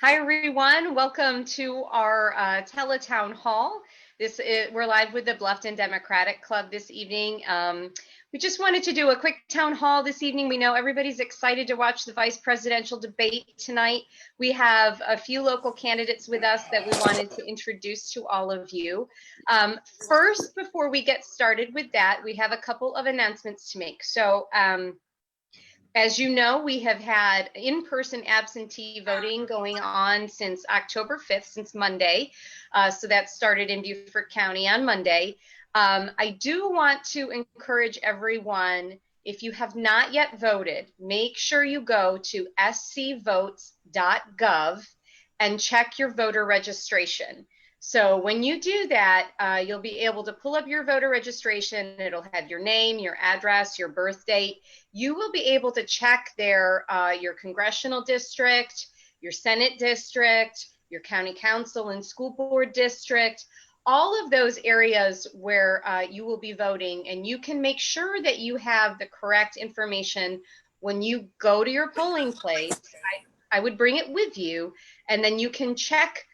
Hi, everyone. Welcome to our teletown hall. We're live with the Bluffton Democratic Club this evening. We just wanted to do a quick town hall this evening. We know everybody's excited to watch the vice presidential debate tonight. We have a few local candidates with us that we wanted to introduce to all of you. First, before we get started with that, we have a couple of announcements to make. So, as you know, we have had in-person absentee voting going on since October 5th, since Monday. So that started in Beaufort County on Monday. I do want to encourage everyone, if you have not yet voted, make sure you go to scvotes.gov and check your voter registration. So when you do that, you'll be able to pull up your voter registration. It'll have your name, your address, your birth date. You will be able to check there your congressional district, your Senate district, your county council and school board district, all of those areas where you will be voting. And you can make sure that you have the correct information when you go to your polling place. I would bring it with you, and then you can check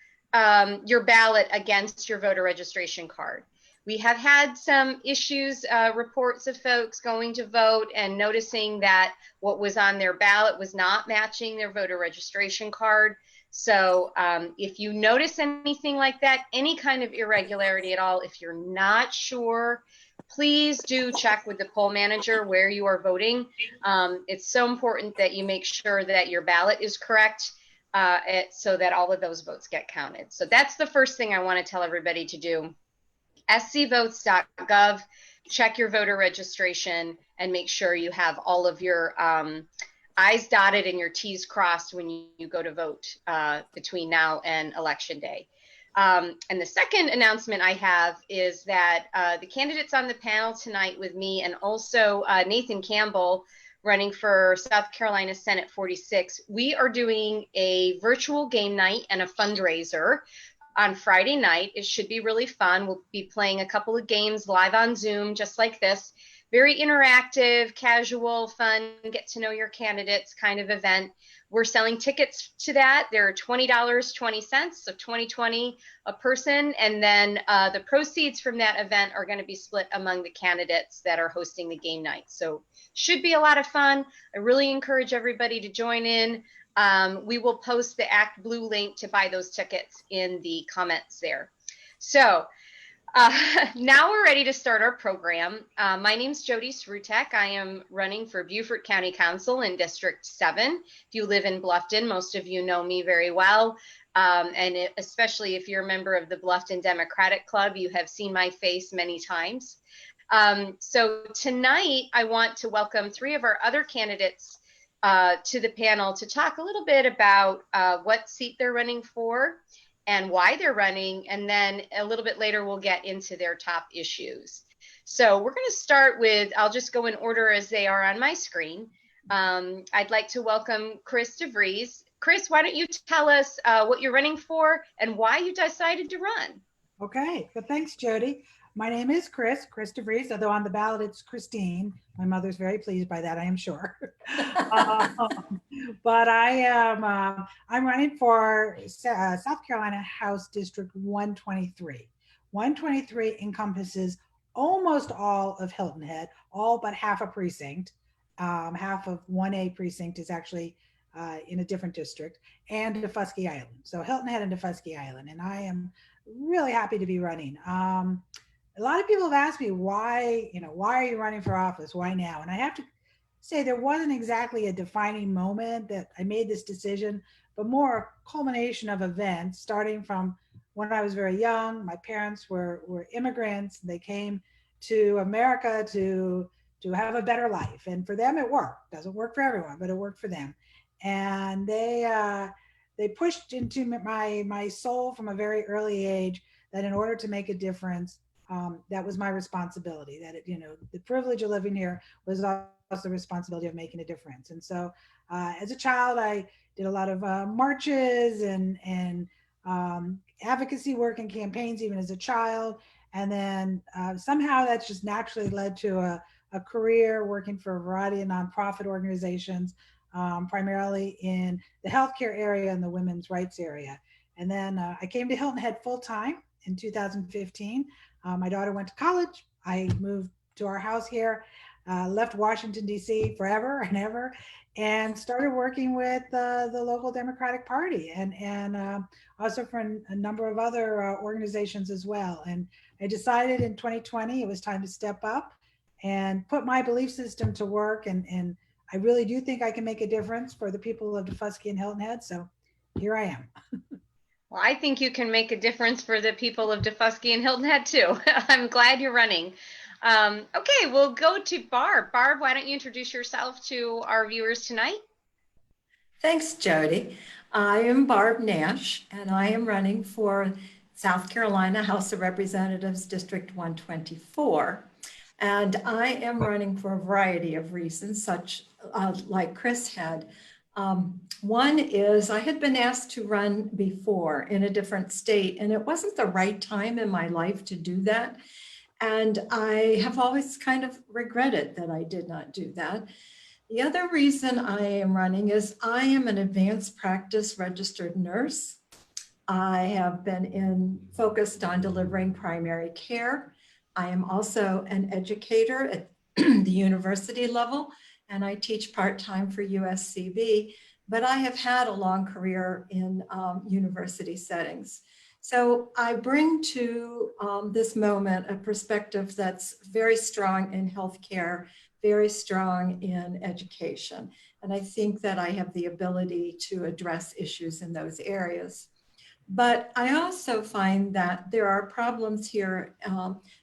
your ballot against your voter registration card. We have had some issues, reports of folks going to vote and noticing that what was on their ballot was not matching their voter registration card. So if you notice anything like that, any kind of irregularity at all, if you're not sure, please do check with the poll manager where you are voting. It's so important that you make sure that your ballot is correct. So that all of those votes get counted. So that's the first thing I want to tell everybody to do. scvotes.gov, check your voter registration and make sure you have all of your I's dotted and your T's crossed when you go to vote between now and Election Day. And the second announcement I have is that the candidates on the panel tonight with me, and also Nathan Campbell, running for South Carolina Senate 46, we are doing a virtual game night and a fundraiser on Friday night. It should be really fun. We'll be playing a couple of games live on Zoom, just like this. Very interactive, casual, fun, get to know your candidates kind of event. We're selling tickets to that. They're $20.20, so $20.20 a person. And then the proceeds from that event are going to be split among the candidates that are hosting the game night. So should be a lot of fun. I really encourage everybody to join in. We will post the Act Blue link to buy those tickets in the comments there. So now we're ready to start our program. My name's Jody Srutek. I am running for Beaufort County Council in District 7. If you live in Bluffton, most of you know me very well. Especially if you're a member of the Bluffton Democratic Club, you have seen my face many times. So tonight, I want to welcome three of our other candidates to the panel to talk a little bit about what seat they're running for and why they're running. And then a little bit later, we'll get into their top issues. So we're going to start with, I'll just go in order as they are on my screen. I'd like to welcome Chris DeVries. Chris, why don't you tell us what you're running for and why you decided to run? Okay, well, thanks, Jody. My name is Chris DeVries, although on the ballot it's Christine. My mother's very pleased by that, I am sure. But I'm running for South Carolina House District 123. 123 encompasses almost all of Hilton Head, all but half a precinct. Half of 1A precinct is actually in a different district, and Defusky Island. So Hilton Head and Defusky Island, and I am really happy to be running. A lot of people have asked me why are you running for office? Why now? And I have to say there wasn't exactly a defining moment that I made this decision, but more a culmination of events starting from when I was very young. My parents were immigrants. They came to America to have a better life, and for them it worked. Doesn't work for everyone, but it worked for them. And they pushed into my soul from a very early age that in order to make a difference, that was my responsibility. That the privilege of living here was also the responsibility of making a difference. And so, as a child, I did a lot of marches and advocacy work and campaigns, even as a child. And then somehow that's just naturally led to a career working for a variety of nonprofit organizations. primarily in the healthcare area and the women's rights area. And then I came to Hilton Head full time in 2015. My daughter went to college. I moved to our house here, left Washington, D.C. forever and ever, and started working with the local Democratic Party and also for a number of other organizations as well. And I decided in 2020 it was time to step up and put my belief system to work. And I really do think I can make a difference for the people of Daufuskie and Hilton Head. So here I am. Well, I think you can make a difference for the people of Daufuskie and Hilton Head too. I'm glad you're running. Okay, we'll go to Barb. Barb, why don't you introduce yourself to our viewers tonight? Thanks, Jody. I am Barb Nash, and I am running for South Carolina House of Representatives District 124. And I am running for a variety of reasons, such like Chris had. One is I had been asked to run before in a different state, and it wasn't the right time in my life to do that. And I have always kind of regretted that I did not do that. The other reason I am running is I am an advanced practice registered nurse. I have been focused on delivering primary care. I am also an educator at the university level, and I teach part-time for USCB, but I have had a long career in university settings. So I bring to this moment a perspective that's very strong in healthcare, very strong in education. And I think that I have the ability to address issues in those areas. But I also find that there are problems here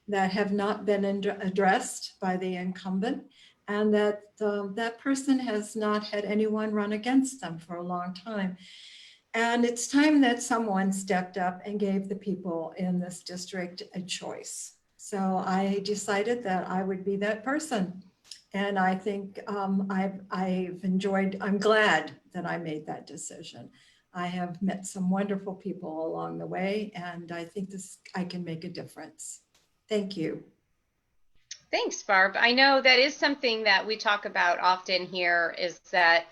that have not been addressed by the incumbent, and that that person has not had anyone run against them for a long time. And it's time that someone stepped up and gave the people in this district a choice. So I decided that I would be that person. And I think I'm glad that I made that decision. I have met some wonderful people along the way, and I think I can make a difference. Thank you. Thanks, Barb. I know that is something that we talk about often here, is that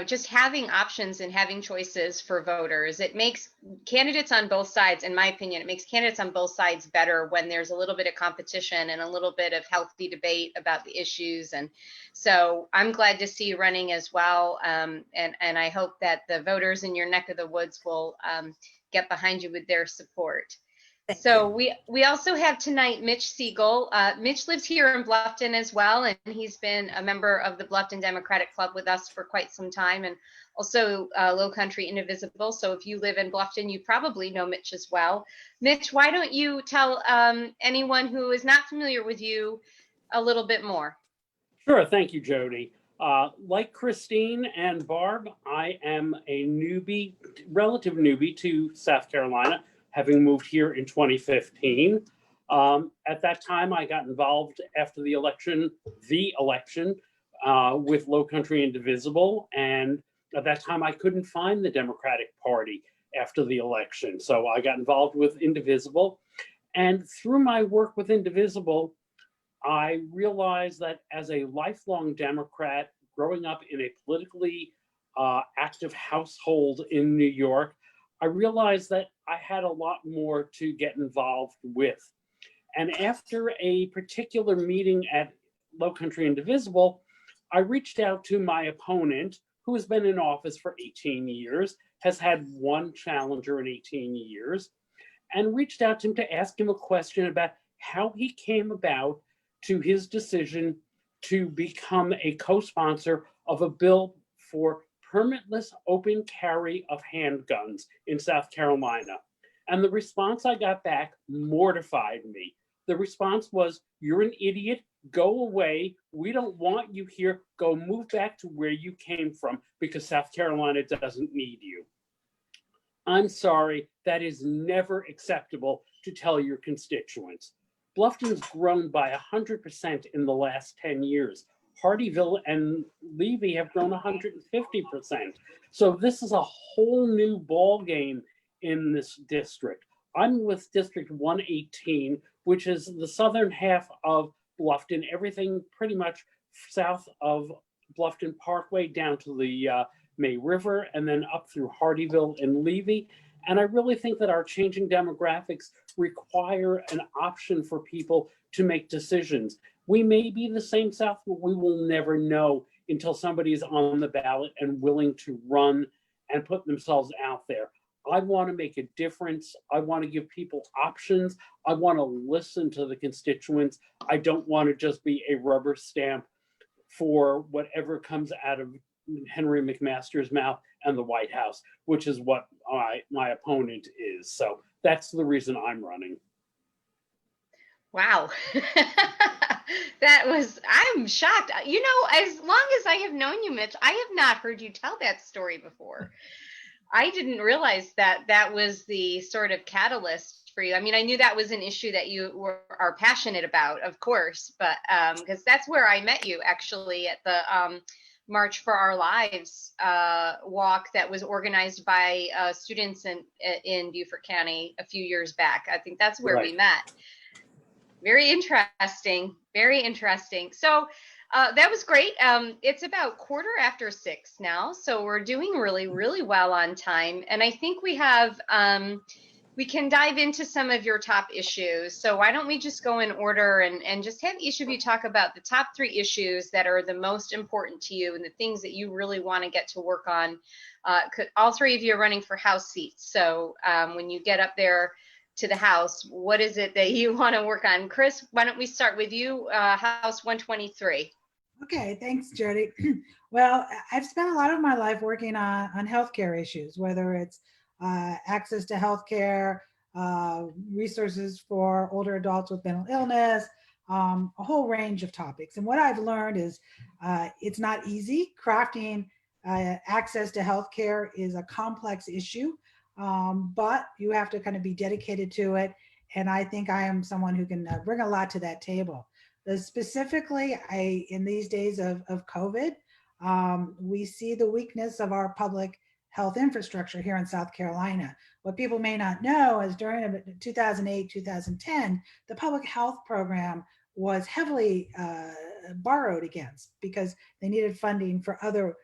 just having options and having choices for voters. It makes candidates on both sides, in my opinion, it makes candidates on both sides better when there's a little bit of competition and a little bit of healthy debate about the issues. And so I'm glad to see you running as well. And I hope that the voters in your neck of the woods will get behind you with their support. So we also have tonight Mitch Sieger. Mitch lives here in Bluffton as well, and he's been a member of the Bluffton Democratic Club with us for quite some time, and also Low Country Indivisible. So if you live in Bluffton, you probably know Mitch as well. Mitch, why don't you tell anyone who is not familiar with you a little bit more? Sure, thank you, Jody. Like Christine and Barb, I am a relative newbie to South Carolina, having moved here in 2015. At that time, I got involved after the election with Low Country Indivisible. And at that time, I couldn't find the Democratic Party after the election. So I got involved with Indivisible. And through my work with Indivisible, I realized that as a lifelong Democrat, growing up in a politically active household in New York, I realized that I had a lot more to get involved with. And after a particular meeting at Low Country Indivisible, I reached out to my opponent, who has been in office for 18 years, has had one challenger in 18 years, and reached out to him to ask him a question about how he came about to his decision to become a co-sponsor of a bill for permitless open carry of handguns in South Carolina. And the response I got back mortified me. The response was, "You're an idiot, go away, we don't want you here, go move back to where you came from because South Carolina doesn't need you." I'm sorry, that is never acceptable to tell your constituents. Bluffton's grown by 100% in the last 10 years. Hardyville and Levy have grown 150%. So this is a whole new ball game in this district. I'm with District 118, which is the southern half of Bluffton, everything pretty much south of Bluffton Parkway down to the May River, and then up through Hardyville and Levy. And I really think that our changing demographics require an option for people to make decisions. We may be the same South, but we will never know until somebody is on the ballot and willing to run and put themselves out there. I want to make a difference. I want to give people options. I want to listen to the constituents. I don't want to just be a rubber stamp for whatever comes out of Henry McMaster's mouth and the White House, which is what my opponent is. So that's the reason I'm running. Wow. I'm shocked. You know, as long as I have known you, Mitch, I have not heard you tell that story before. I didn't realize that that was the sort of catalyst for you. I mean, I knew that was an issue that you are passionate about, of course, but because that's where I met you actually at the March for Our Lives walk that was organized by students in Beaufort County a few years back. I think that's where we met. Very interesting. Very interesting. So that was great. It's about 6:15 now, so we're doing really, really well on time. And I think we have, we can dive into some of your top issues. So why don't we just go in order and just have each of you talk about the top 3 issues that are the most important to you and the things that you really want to get to work on. All 3 of you are running for House seats. So when you get up there to the House, what is it that you want to work on? Chris, why don't we start with you, House 123. Okay, thanks, Jody. Well, I've spent a lot of my life working on healthcare issues, whether it's access to healthcare, resources for older adults with mental illness, a whole range of topics. And what I've learned is it's not easy. Crafting access to healthcare is a complex issue, but you have to kind of be dedicated to it. And I think I am someone who can bring a lot to that table. Specifically, in these days of COVID, we see the weakness of our public health infrastructure here in South Carolina. What people may not know is during 2008, 2010, the public health program was heavily borrowed against because they needed funding for other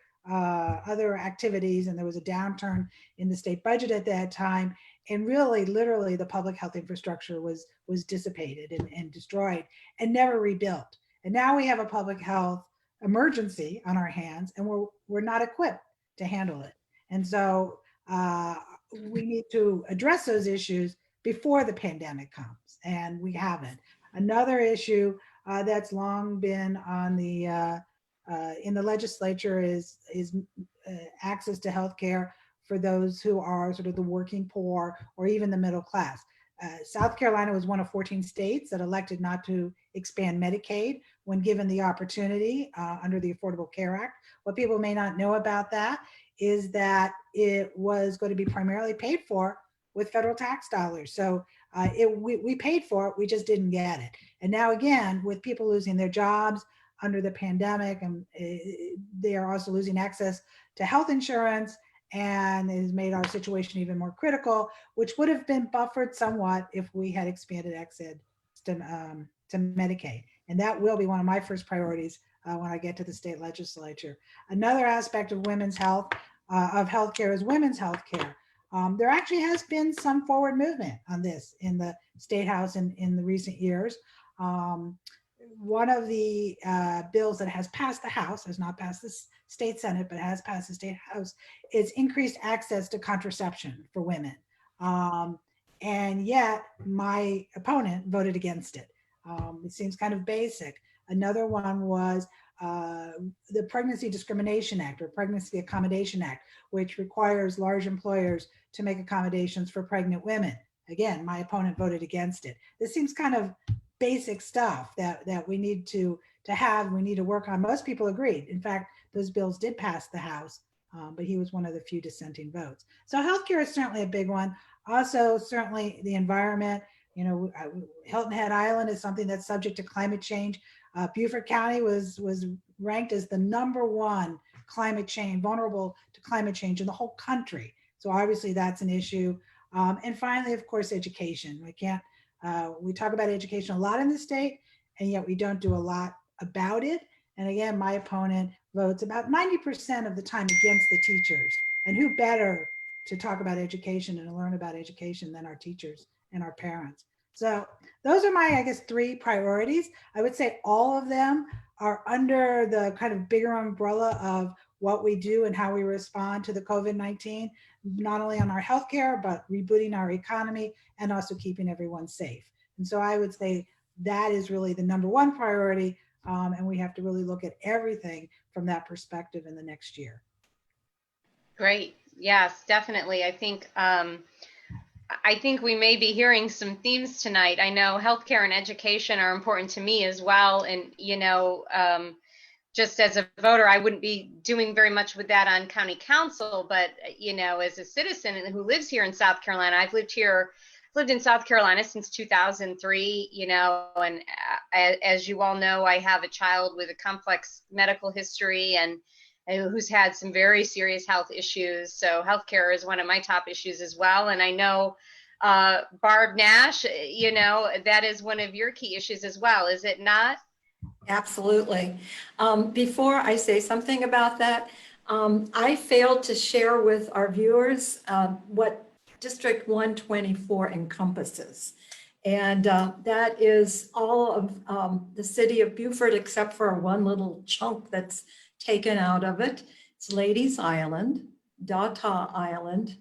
activities, and there was a downturn in the state budget at that time. And really, literally, the public health infrastructure was dissipated and destroyed and never rebuilt. And now we have a public health emergency on our hands, and we're not equipped to handle it. And so we need to address those issues before the pandemic comes, and we haven't. Another issue that's long been on the in the legislature is access to health care for those who are sort of the working poor or even the middle class. South Carolina was one of 14 states that elected not to expand Medicaid when given the opportunity under the Affordable Care Act. What people may not know about that is that it was going to be primarily paid for with federal tax dollars. So we paid for it, we just didn't get it. And now again, with people losing their jobs under the pandemic, and they are also losing access to health insurance, and it has made our situation even more critical, which would have been buffered somewhat if we had expanded access to Medicaid. And that will be one of my first priorities when I get to the state legislature. Another aspect of women's health, of healthcare, is women's healthcare. There actually has been some forward movement on this in the State House in the recent years. One of the bills that has passed the House, has not passed the state Senate, but has passed the state House, is increased access to contraception for women. And yet my opponent voted against it. It seems kind of basic. Another one was the Pregnancy Discrimination Act, or Pregnancy Accommodation Act, which requires large employers to make accommodations for pregnant women. Again, my opponent voted against it. This seems kind of basic stuff that we need to have, we need to work on. Most people agreed. In fact, those bills did pass the House, but he was one of the few dissenting votes. So healthcare is certainly a big one. Also, certainly the environment. You know, Hilton Head Island is something that's subject to climate change. Beaufort County was ranked as the #1 climate change, vulnerable to climate change in the whole country. So obviously that's an issue. And finally, of course, education. We talk about education a lot in the state, and yet we don't do a lot about it. And again, my opponent votes about 90% of the time against the teachers. And who better to talk about education and learn about education than our teachers and our parents? So those are my, I guess, 3 priorities. I would say all of them are under the kind of bigger umbrella of what we do and how we respond to the COVID-19, not only on our healthcare, but rebooting our economy and also keeping everyone safe. And so I would say that is really the number 1 priority. And we have to really look at everything from that perspective in the next year. Great. Yes, definitely. I think we may be hearing some themes tonight. I know healthcare and education are important to me as well. And, just as a voter, I wouldn't be doing very much with that on county council, but, as a citizen who lives here in South Carolina, I've lived in South Carolina since 2003, and as you all know, I have a child with a complex medical history and who's had some very serious health issues. So healthcare is one of my top issues as well. And I know, Barb Nash, that is one of your key issues as well, is it not? Absolutely. Before I say something about that, I failed to share with our viewers what District 124 encompasses. And that is all of the city of Beaufort, except for one little chunk that's taken out of it. It's Ladies Island, Data Island,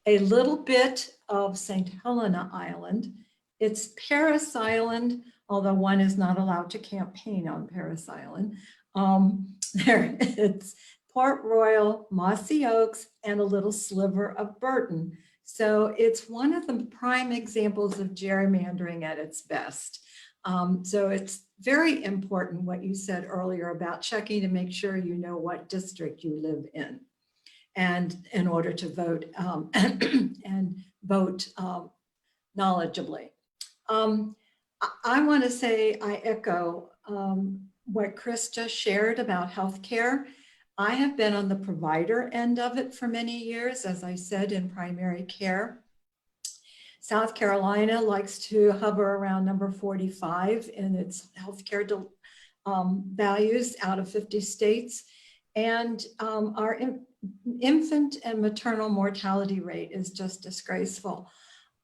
a little bit of St. Helena Island. It's Paris Island, although one is not allowed to campaign on Paris Island. It's Port Royal, Mossy Oaks, and a little sliver of Burton. So it's one of the prime examples of gerrymandering at its best. So it's very important what you said earlier about checking to make sure you know what district you live in, and in order to vote and vote knowledgeably. I want to say I echo what Chris just shared about healthcare. I have been on the provider end of it for many years, as I said, in primary care. South Carolina likes to hover around number 45 in its healthcare values out of 50 states. And our infant and maternal mortality rate is just disgraceful.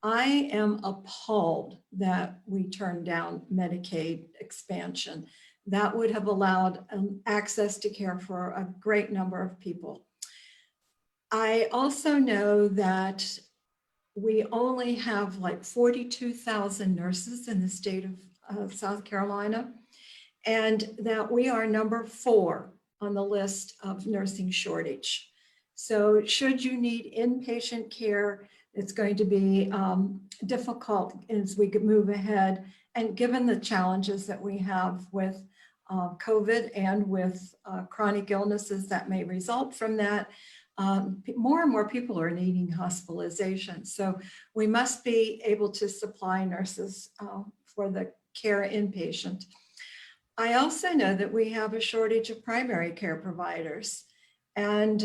I am appalled that we turned down Medicaid expansion. That would have allowed access to care for a great number of people. I also know that we only have like 42,000 nurses in the state of South Carolina, and that we are number 4 on the list of nursing shortage. So should you need inpatient care, it's going to be difficult as we move ahead. And given the challenges that we have with COVID and with chronic illnesses that may result from that, more and more people are needing hospitalization. So we must be able to supply nurses for the care inpatient. I also know that we have a shortage of primary care providers, and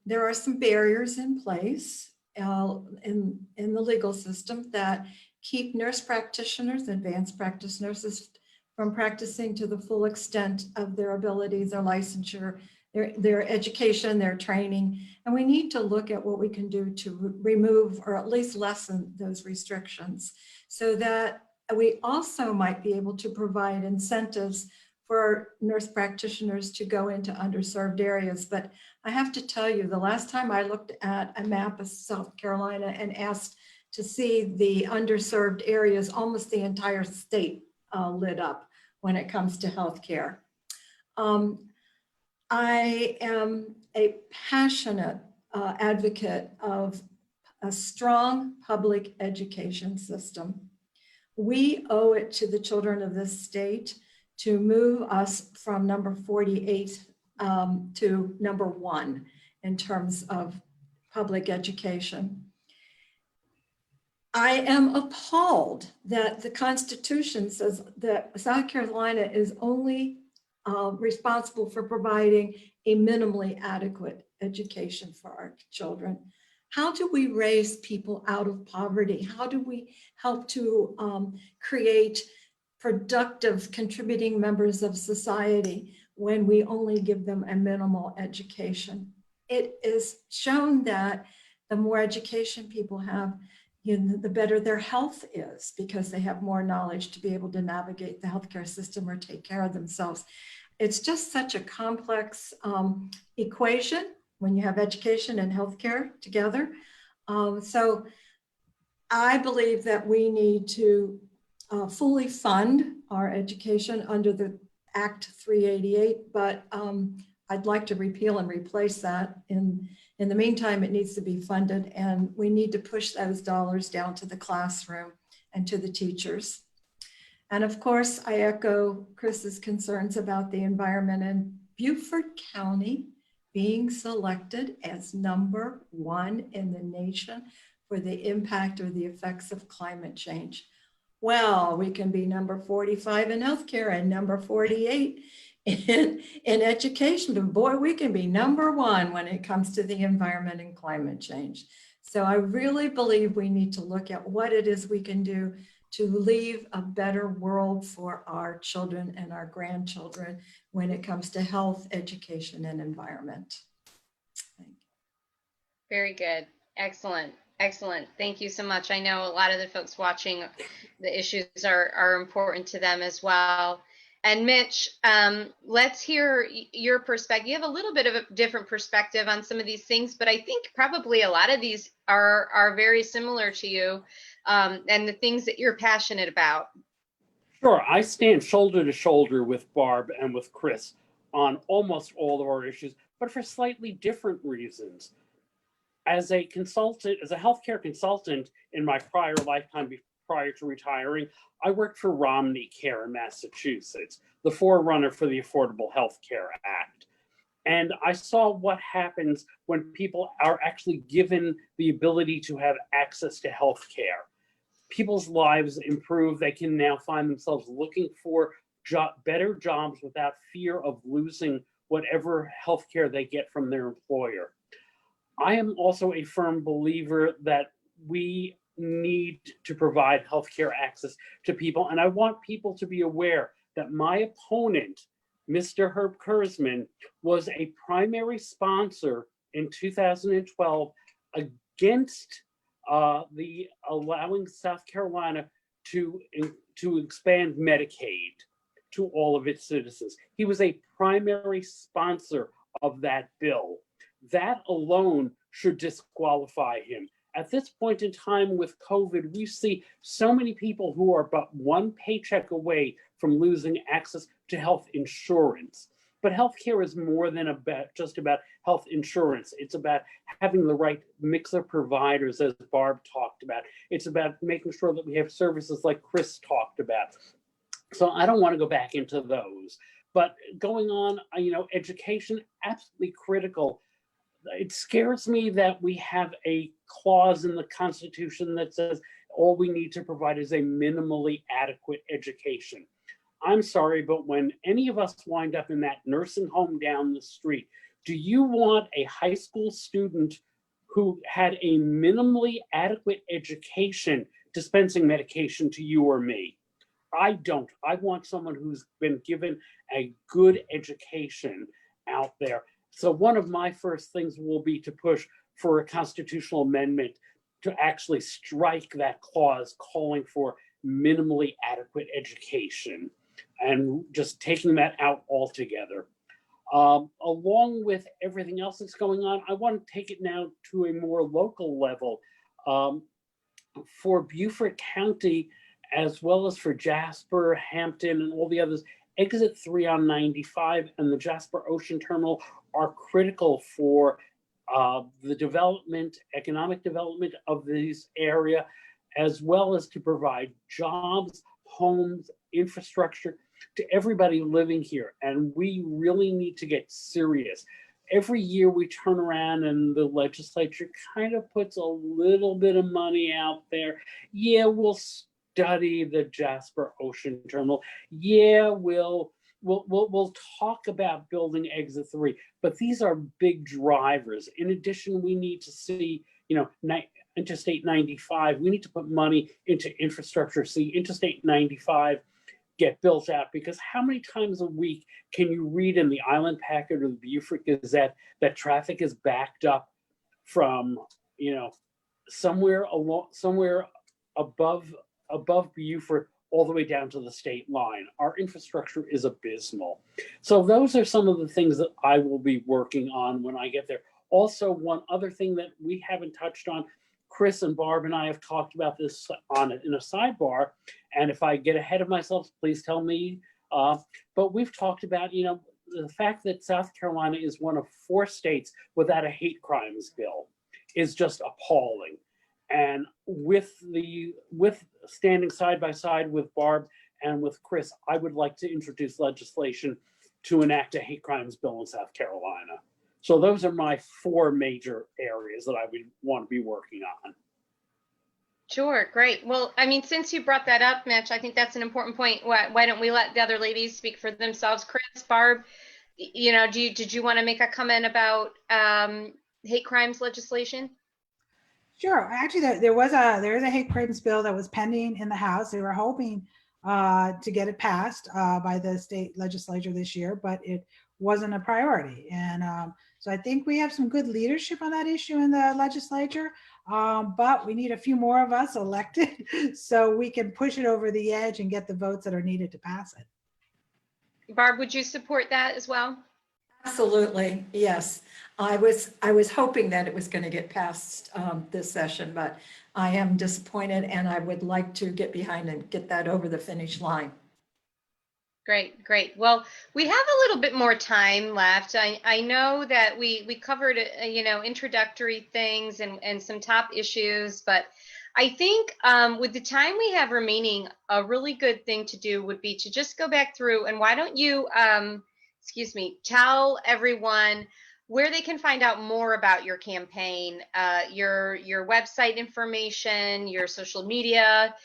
there are some barriers in place in the legal system that keep nurse practitioners, advanced practice nurses, from practicing to the full extent of their abilities, their licensure, their education, their training. And we need to look at what we can do to remove or at least lessen those restrictions, so that we also might be able to provide incentives for nurse practitioners to go into underserved areas. But I have to tell you, the last time I looked at a map of South Carolina and asked to see the underserved areas, almost the entire state lit up when it comes to healthcare. I am a passionate advocate of a strong public education system. We owe it to the children of this state to move us from number 48 to number 1 in terms of public education. I am appalled that the Constitution says that South Carolina is only responsible for providing a minimally adequate education for our children. How do we raise people out of poverty? How do we help to create productive, contributing members of society when we only give them a minimal education. It is shown that the more education people have, the better their health is, because they have more knowledge to be able to navigate the healthcare system or take care of themselves. It's just such a complex equation when you have education and healthcare together. So I believe that we need to fully fund our education under the Act 388, but I'd like to repeal and replace that. In the meantime, it needs to be funded, and we need to push those dollars down to the classroom and to the teachers. And of course, I echo Chris's concerns about the environment and Beaufort County being selected as #1 in the nation for the impact or the effects of climate change. Well, we can be number 45 in healthcare and number 48 in education, but boy, we can be #1 when it comes to the environment and climate change. So I really believe we need to look at what it is we can do to leave a better world for our children and our grandchildren when it comes to health, education, and environment. Thank you. Very good. Excellent. Excellent. Thank you so much. I know a lot of the folks watching, the issues are important to them as well. And Mitch, let's hear your perspective. You have a little bit of a different perspective on some of these things, but I think probably a lot of these are very similar to you, and the things that you're passionate about. Sure, I stand shoulder to shoulder with Barb and with Chris on almost all of our issues, but for slightly different reasons. As a consultant, as a healthcare consultant in my prior lifetime, prior to retiring, I worked for Romney Care in Massachusetts, the forerunner for the Affordable Health Care Act. And I saw what happens when people are actually given the ability to have access to health care. People's lives improve. They can now find themselves looking for better jobs without fear of losing whatever health care they get from their employer. I am also a firm believer that we need to provide healthcare access to people. And I want people to be aware that my opponent, Mr. Herb Kurzman, was a primary sponsor in 2012 against the allowing South Carolina to expand Medicaid to all of its citizens. He was a primary sponsor of that bill. That alone should disqualify him. At this point in time with COVID, we see so many people who are but one paycheck away from losing access to health insurance. But healthcare is more than just about health insurance. It's about having the right mix of providers, as Barb talked about. It's about making sure that we have services like Chris talked about. So I don't want to go back into those. But going on, education, absolutely critical. It scares me that we have a clause in the Constitution that says all we need to provide is a minimally adequate education. I'm sorry, but when any of us wind up in that nursing home down the street, do you want a high school student who had a minimally adequate education dispensing medication to you or me? I don't. I want someone who's been given a good education out there. So one of my first things will be to push for a constitutional amendment to actually strike that clause calling for minimally adequate education and just taking that out altogether. Along with everything else that's going on, I want to take it now to a more local level. For Beaufort County, as well as for Jasper, Hampton, and all the others, Exit 3 on 95 and the Jasper Ocean Terminal are critical for the development, economic development of this area, as well as to provide jobs, homes, infrastructure to everybody living here. And we really need to get serious. Every year we turn around and the legislature kind of puts a little bit of money out there. Yeah, we'll study the Jasper Ocean Terminal. Yeah, we'll talk about building Exit 3, but these are big drivers. In addition, we need to see, Interstate 95. We need to put money into infrastructure. See, Interstate 95 get built out, because how many times a week can you read in the Island Packet or the Beaufort Gazette that traffic is backed up from, somewhere above Beaufort all the way down to the state line? Our infrastructure is abysmal. So those are some of the things that I will be working on when I get there. Also, one other thing that we haven't touched on, Chris and Barb and I have talked about this in a sidebar, and if I get ahead of myself, please tell me. But we've talked about, the fact that South Carolina is one of 4 states without a hate crimes bill is just appalling. And with standing side by side with Barb and with Chris, I would like to introduce legislation to enact a hate crimes bill in South Carolina. So those are my 4 major areas that I would want to be working on. Sure, great. Well, I mean, since you brought that up, Mitch, I think that's an important point. Why don't we let the other ladies speak for themselves? Chris, Barb, did you want to make a comment about hate crimes legislation? Sure. Actually, there is a hate crimes bill that was pending in the House. They were hoping to get it passed by the state legislature this year, but it wasn't a priority. And so I think we have some good leadership on that issue in the legislature, but we need a few more of us elected so we can push it over the edge and get the votes that are needed to pass it. Barb, would you support that as well? Absolutely, yes. I was hoping that it was going to get passed this session, but I am disappointed, and I would like to get behind and get that over the finish line. Great, great. Well, we have a little bit more time left. I know that we covered, introductory things and some top issues, but I think with the time we have remaining, a really good thing to do would be to just go back through, and why don't you, tell everyone where they can find out more about your campaign, your website information, your social media,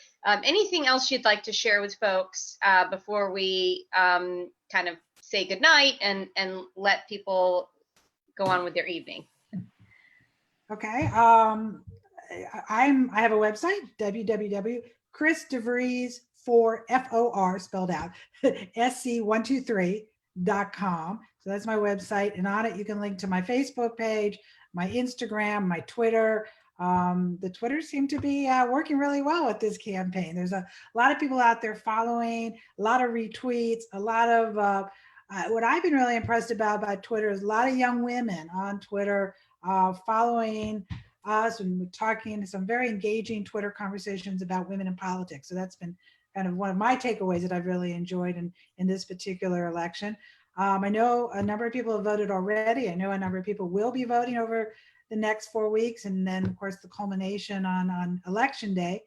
anything else you'd like to share with folks before we kind of say goodnight and let people go on with their evening. Okay. I have a website, www.chrisdevries4FOR spelled out SC123.com. So that's my website, and on it you can link to my Facebook page, my Instagram, my Twitter. The Twitter seemed to be working really well with this campaign. There's a lot of people out there following, a lot of retweets, a lot of what I've been really impressed about Twitter is a lot of young women on Twitter following us, and we're talking some very engaging Twitter conversations about women in politics. So that's been kind of one of my takeaways that I've really enjoyed in this particular election. I know a number of people have voted already. I know a number of people will be voting over the next 4 weeks, and then of course the culmination on election day.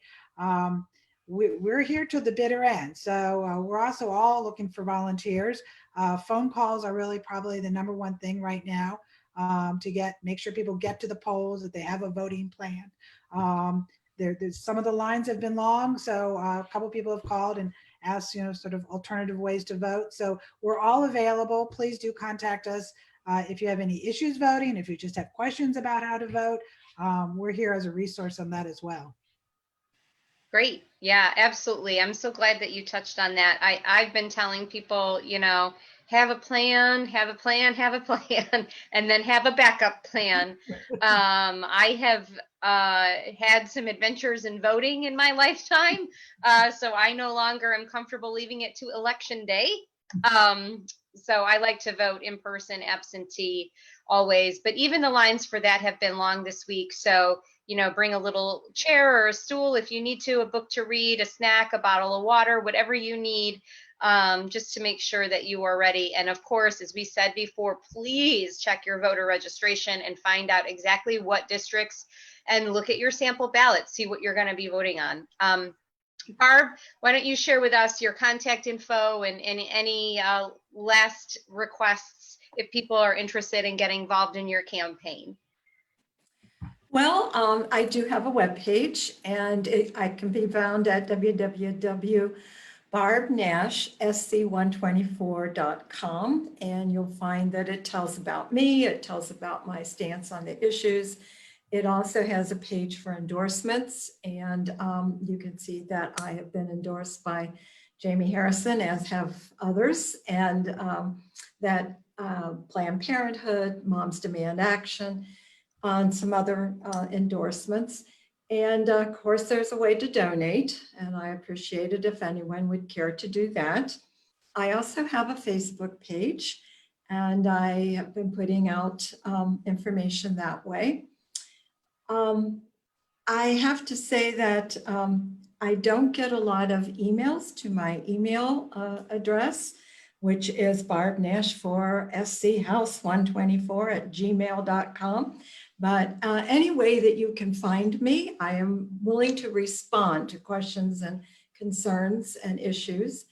We're here till the bitter end, so we're also all looking for volunteers. Phone calls are really probably the number one thing right now to make sure people get to the polls, that they have a voting plan. There's some of the lines have been long, so a couple people have called and asked, sort of alternative ways to vote. So we're all available. Please do contact us if you have any issues voting, if you just have questions about how to vote. We're here as a resource on that as well. Great. Yeah, absolutely. I'm so glad that you touched on that. I've been telling people, have a plan, have a plan, have a plan, and then have a backup plan. I have had some adventures in voting in my lifetime, so I no longer am comfortable leaving it to election day. So I like to vote in person, absentee always, but even the lines for that have been long this week. So, bring a little chair or a stool if you need to, a book to read, a snack, a bottle of water, whatever you need, just to make sure that you are ready. And of course, as we said before, please check your voter registration and find out exactly what districts, and look at your sample ballot, see what you're going to be voting on. Barb, why don't you share with us your contact info and any last requests if people are interested in getting involved in your campaign? Well, I do have a webpage, and I can be found at www.barbnashsc124.com, and you'll find that it tells about me, it tells about my stance on the issues. It also has a page for endorsements, and you can see that I have been endorsed by Jamie Harrison, as have others, and that Planned Parenthood, Moms Demand Action, on some other endorsements. And of course, there's a way to donate, and I appreciate it if anyone would care to do that. I also have a Facebook page, and I have been putting out information that way. I have to say that I don't get a lot of emails to my email address, which is barbnash4schouse124@gmail.com. But any way that you can find me, I am willing to respond to questions and concerns and issues.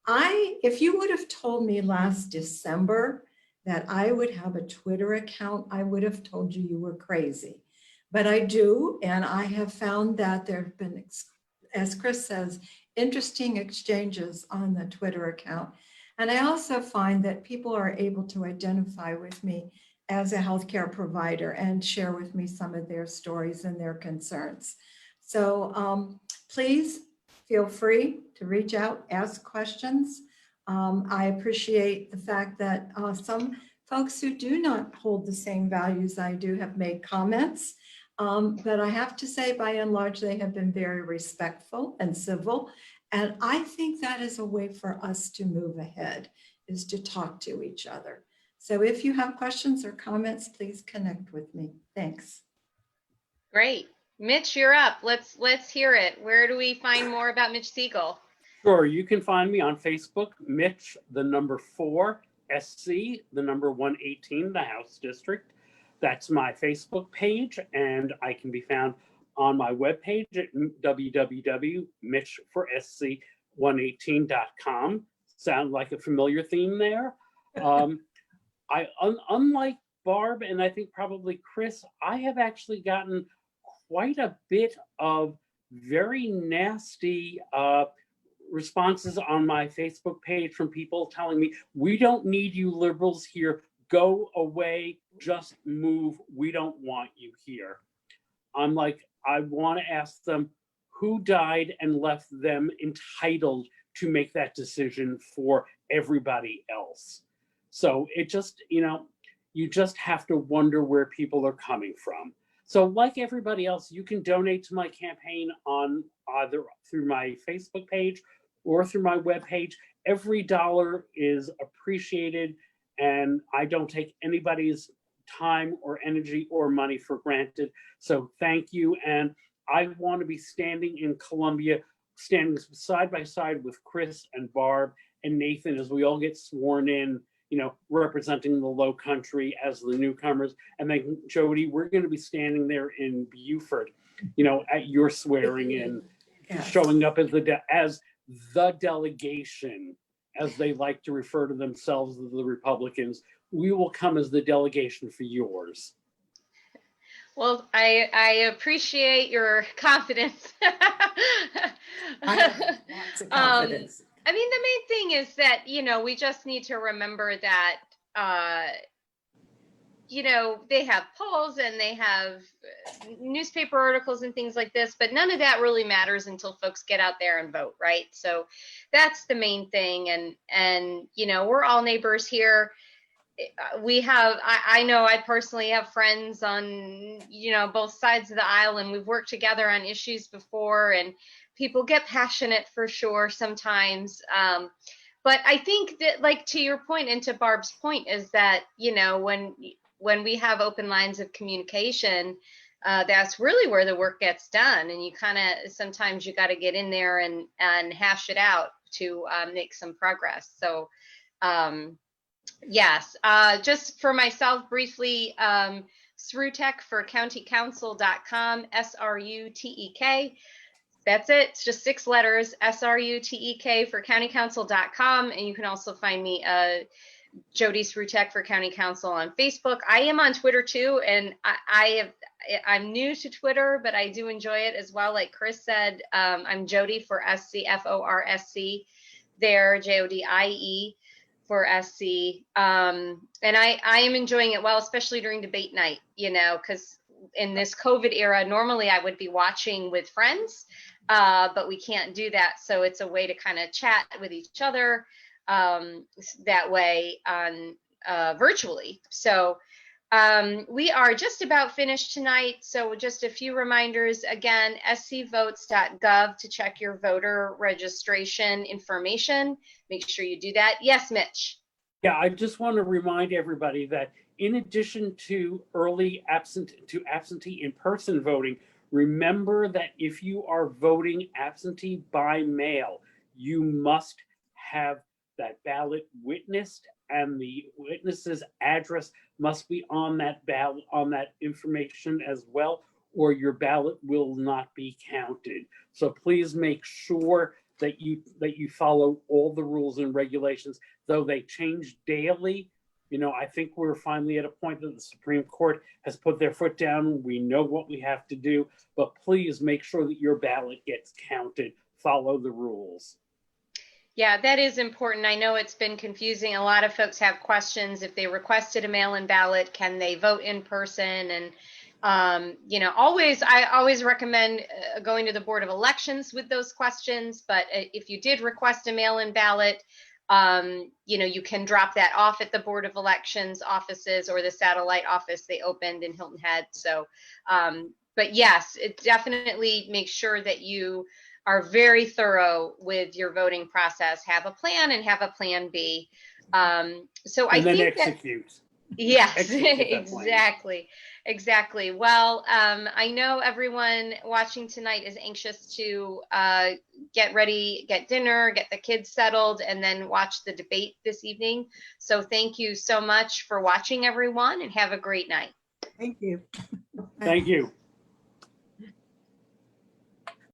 If you would have told me last December that I would have a Twitter account, I would have told you you were crazy. But I do, and I have found that there have been, as Chris says, interesting exchanges on the Twitter account. And I also find that people are able to identify with me as a healthcare provider and share with me some of their stories and their concerns. So please feel free to reach out, ask questions. I appreciate the fact that some folks who do not hold the same values I do have made comments. But I have to say, by and large, they have been very respectful and civil. And I think that is a way for us to move ahead, is to talk to each other. So if you have questions or comments, please connect with me. Thanks. Great. Mitch, you're up. Let's hear it. Where do we find more about Mitch Sieger? Sure, you can find me on Facebook, Mitch, the number 4, SC, the number 118, the House District. That's my Facebook page, and I can be found on my webpage at www.mitchforsc118.com. Sound like a familiar theme there? Unlike Barb, and I think probably Chris, I have actually gotten quite a bit of very nasty responses on my Facebook page from people telling me, we don't need you liberals here. Go away, just move. We don't want you here. I'm like, I want to ask them who died and left them entitled to make that decision for everybody else. So it just, you just have to wonder where people are coming from. So like everybody else, you can donate to my campaign on either through my Facebook page or through my webpage. Every dollar is appreciated, and I don't take anybody's time or energy or money for granted. So thank you. And I want to be standing in Columbia, standing side by side with Chris and Barb and Nathan as we all get sworn in, representing the Low Country as the newcomers. And then Jody, we're going to be standing there in Beaufort, at your swearing in, yes, showing up as the delegation, as they like to refer to themselves, the Republicans. We will come as the delegation for yours. Well, I appreciate your confidence. I have lots of confidence. I mean, the main thing is that, we just need to remember that, they have polls and they have newspaper articles and things like this, but none of that really matters until folks get out there and vote, right? So that's the main thing. And we're all neighbors here. I know I personally have friends on, both sides of the aisle, and we've worked together on issues before, and people get passionate for sure sometimes. But I think that, like, to your point and to Barb's point, is that, when we have open lines of communication, that's really where the work gets done. And you sometimes you got to get in there and hash it out to make some progress. So, yes, just for myself briefly, Srutek for countycouncil.com, SRUTEK. That's it. It's just 6 letters, SRUTEK for countycouncil.com. And you can also find me, Jody Srutek for County Council on Facebook. I am on Twitter too, and I'm new to Twitter, but I do enjoy it as well. Like Chris said, I'm Jody for SC, FORSC there, JODIE for SC. And I am enjoying it well, especially during debate night, because in this COVID era, normally I would be watching with friends, but we can't do that. So it's a way to kind of chat with each other that way on virtually. So we are just about finished tonight. So just a few reminders. Again, scvotes.gov to check your voter registration information. Make sure you do that. Yes, Mitch. Yeah, I just want to remind everybody that in addition to absentee in-person voting, remember that if you are voting absentee by mail, you must have that ballot witnessed, and the witness's address must be on that ballot, on that information as well, or your ballot will not be counted. So please make sure that you follow all the rules and regulations, though they change daily. You know, I think we're finally at a point that the Supreme Court has put their foot down. We know what we have to do, but please make sure that your ballot gets counted. Follow the rules. Yeah, that is important. I know it's been confusing. A lot of folks have questions. If they requested a mail-in ballot, can they vote in person? And you know, I always recommend going to the Board of Elections with those questions. But if you did request a mail-in ballot, you know, you can drop that off at the Board of Elections offices or the satellite office they opened in Hilton Head. So, but yes, it definitely makes sure that you are very thorough with your voting process. Have a plan and have a plan B. So I think execute. Yes, exactly. Well, I know everyone watching tonight is anxious to get ready, get dinner, get the kids settled, and then watch the debate this evening. So thank you so much for watching, everyone, and have a great night. Thank you. Thank you.